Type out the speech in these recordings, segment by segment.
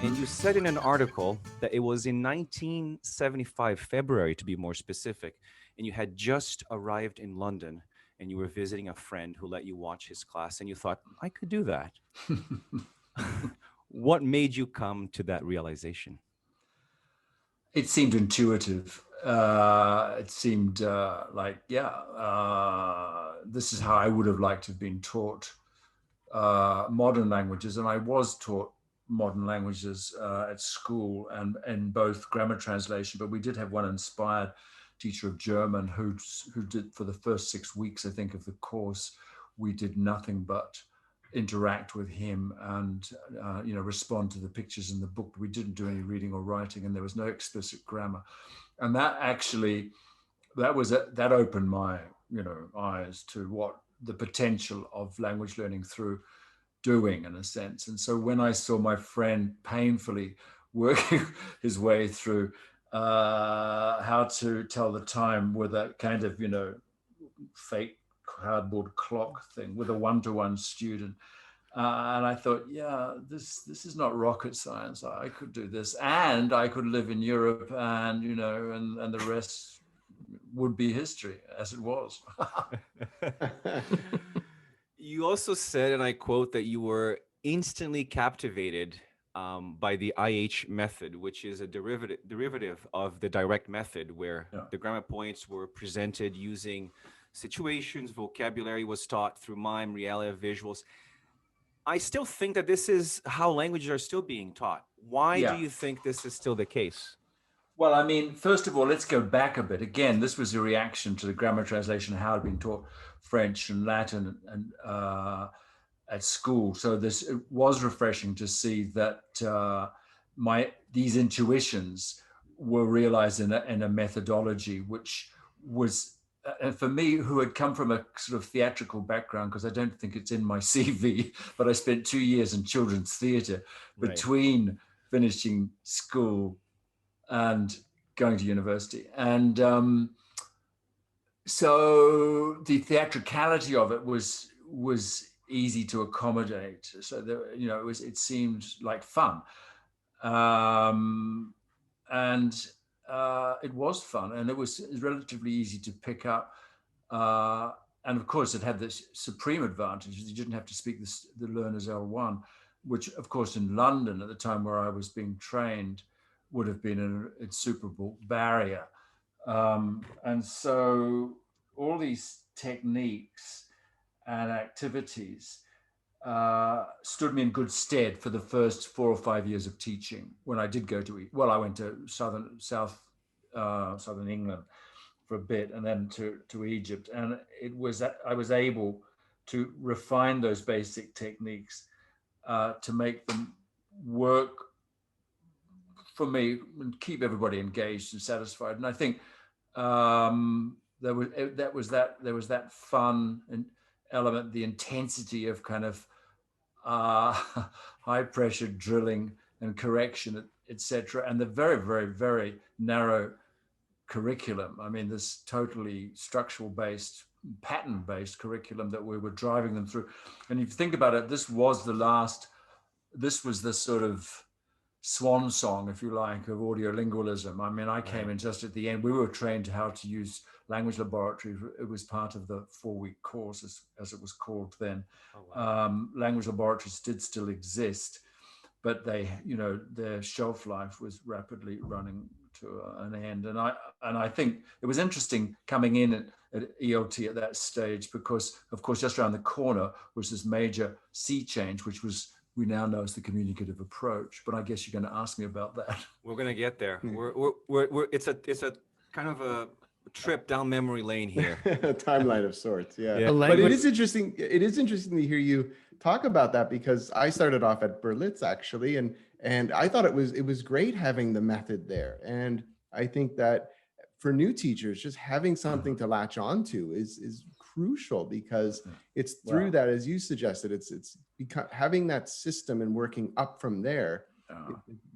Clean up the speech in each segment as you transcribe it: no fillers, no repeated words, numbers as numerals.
And you said in an article that it was in 1975, February to be more specific, and you had just arrived in London and you were visiting a friend who let you watch his class and you thought, I could do that. What made you come to that realization? It seemed intuitive. It seemed this is how I would have liked to have been taught modern languages. And I was taught modern languages at school and in both grammar translation, but we did have one inspired teacher of German who did, for the first 6 weeks, I think, of the course, we did nothing but interact with him and respond to the pictures in the book. We didn't do any reading or writing, and there was no explicit grammar. And that actually, that opened my eyes to what the potential of language learning through doing, in a sense. And so when I saw my friend painfully working his way through how to tell the time with a kind of fake cardboard clock thing with a one-to-one student. And I thought, yeah, this is not rocket science. I could do this, and I could live in Europe, and and the rest would be history, as it was. You also said, and I quote, that you were instantly captivated by the IH method, which is a derivative of the direct method, where Yeah. the grammar points were presented using situations, vocabulary was taught through mime, reality, visuals. I still think that this is how languages are still being taught. Why do Yeah. you think this is still the case? Well, I mean, first of all, let's go back a bit. Again, this was a reaction to the grammar translation, how I'd been taught French and Latin and at school. So it was refreshing to see that these intuitions were realized in a methodology, which was, and for me, who had come from a sort of theatrical background, because I don't think it's in my CV, but I spent 2 years in children's theatre Right. between finishing school and going to university. And so the theatricality of it was easy to accommodate. So it seemed like fun, and it was fun, and it was relatively easy to pick up. And of course, it had this supreme advantage: you didn't have to speak the learner's L1, which, of course, in London at the time where I was being trained, would have been an insuperable barrier. And so all these techniques and activities stood me in good stead for the first 4 or 5 years of teaching. When I did go I went to southern England for a bit, and then to Egypt. And it was that I was able to refine those basic techniques to make them work for me and keep everybody engaged and satisfied. And I think there was that fun and element, the intensity of kind of high pressure drilling and correction, etc., and the very, very, very narrow curriculum. I mean, this totally structural based, pattern based curriculum that we were driving them through. And if you think about it, this was the sort of swan song, if you like, of audiolingualism. I mean, I came in just at the end. We were trained how to use language laboratory. It was part of the 4-week course, as it was called then. Oh, wow. Language laboratories did still exist, but their shelf life was rapidly running to an end. And I think it was interesting coming in at ELT at that stage, because, of course, just around the corner was this major sea change, which we now know as the communicative approach. But I guess you're going to ask me about that. We're gonna get there. It's a kind of a trip down memory lane here. A timeline of sorts, yeah. Yeah. But it is interesting. It is interesting to hear you talk about that, because I started off at Berlitz actually, and I thought it was great having the method there. And I think that for new teachers, just having something to latch onto is crucial, because it's through that, as you suggested, it's having that system and working up from there.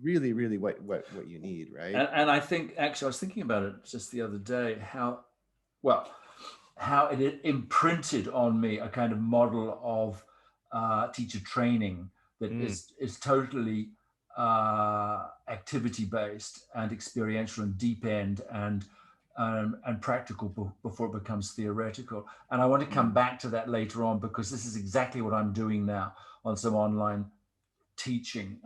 Really, really what you need, right? And I think, actually, I was thinking about it just the other day, how it imprinted on me a kind of model of teacher training that is totally activity-based and experiential and deep end and practical before it becomes theoretical. And I want to come back to that later on, because this is exactly what I'm doing now on some online teaching,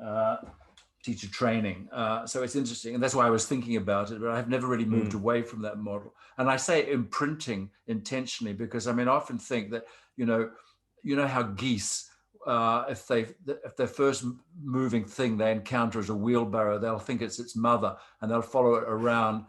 teacher training. So it's interesting. And that's why I was thinking about it, but I've never really moved away from that model. And I say imprinting intentionally, because I mean, I often think that, you know how geese, if their first moving thing they encounter is a wheelbarrow, they'll think it's its mother and they'll follow it around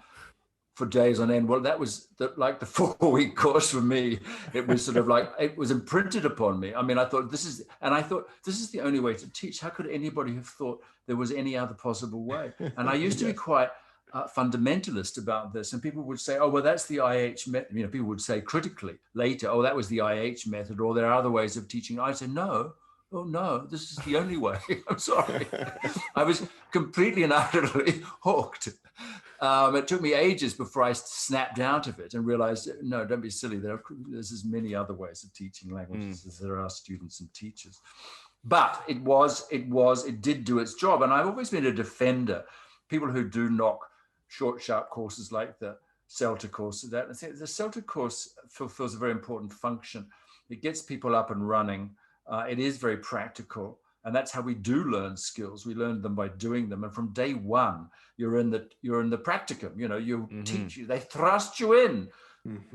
for days on end. Well, that was like the 4-week course for me. It was sort of like, it was imprinted upon me. I mean, I thought this is the only way to teach. How could anybody have thought there was any other possible way? And I used to be quite fundamentalist about this. And people would say, oh, well, that's the IH method. You know, people would say critically later, oh, that was the IH method, or there are other ways of teaching. I said, no. Oh, no, this is the only way. I'm sorry. I was completely and utterly hooked. It took me ages before I snapped out of it and realized, no, don't be silly. There's as many other ways of teaching languages as there are students and teachers. But it did do its job. And I've always been a defender. People who do knock short, sharp courses like the CELTA course, the CELTA course fulfills a very important function. It gets people up and running. It is very practical, and that's how we do learn skills. We learn them by doing them, and from day one, you're in the practicum. You know, you teach you. They thrust you in,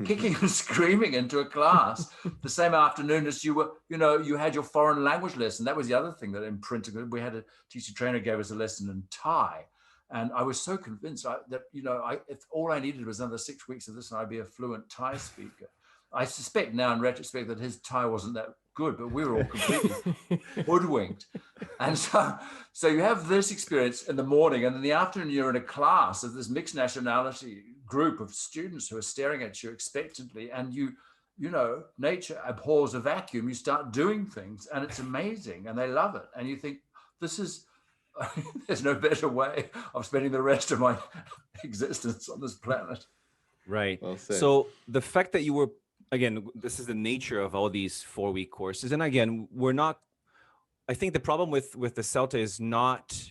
kicking and screaming into a class the same afternoon as you were. You know, you had your foreign language lesson. That was the other thing that imprinted. We had a teacher trainer gave us a lesson in Thai, and I was so convinced that if all I needed was another 6 weeks of this, and I'd be a fluent Thai speaker. I suspect now, in retrospect, that his Thai wasn't that good, but we were all completely hoodwinked. And so you have this experience in the morning, and in the afternoon you're in a class of this mixed nationality group of students who are staring at you expectantly, and you know, nature abhors a vacuum. You start doing things, and it's amazing, and they love it. And you think, this is, there's no better way of spending the rest of my existence on this planet. Right. Well said. So the fact that you were, again, this is the nature of all these 4-week courses. And again, I think the problem with the CELTA is not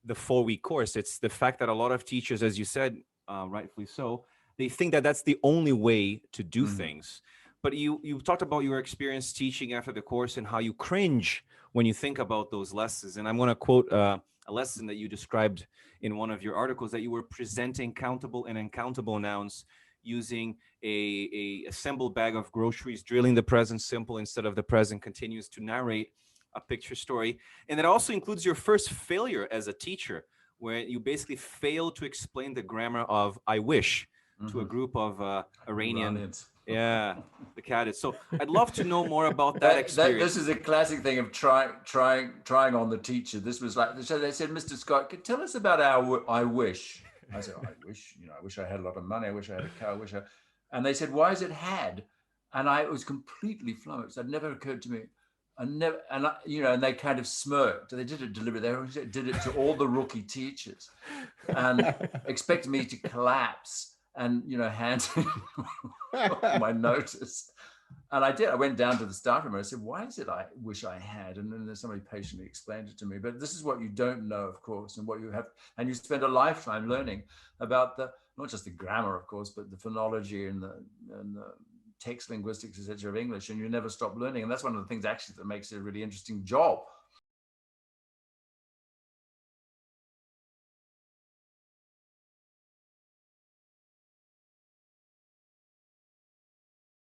the 4-week course. It's the fact that a lot of teachers, as you said, rightfully so, they think that that's the only way to do things. But you talked about your experience teaching after the course and how you cringe when you think about those lessons. And I'm going to quote a lesson that you described in one of your articles, that you were presenting countable and uncountable nouns using a assembled bag of groceries, drilling the present simple instead of the present continuous to narrate a picture story. And it also includes your first failure as a teacher, where you basically failed to explain the grammar of I wish to a group of Iranians. Yeah, the cadets. So I'd love to know more about that experience. This is a classic thing of trying on the teacher. This was like, so they said, Mr. Scott, tell us about our I wish. I said, I wish I had a lot of money. I wish I had a car. And they said, why is it had? And I was completely flummoxed. It never occurred to me. And they kind of smirked. They did it deliberately. They did it to all the rookie teachers, and expected me to collapse and hand my notice. And I did. I went down to the staff room and I said, why is it I wish I had? And then somebody patiently explained it to me. But this is what you don't know, of course, and what you have. And you spend a lifetime learning about not just the grammar, of course, but the phonology and the text linguistics, etc. of English. And you never stop learning. And that's one of the things actually that makes it a really interesting job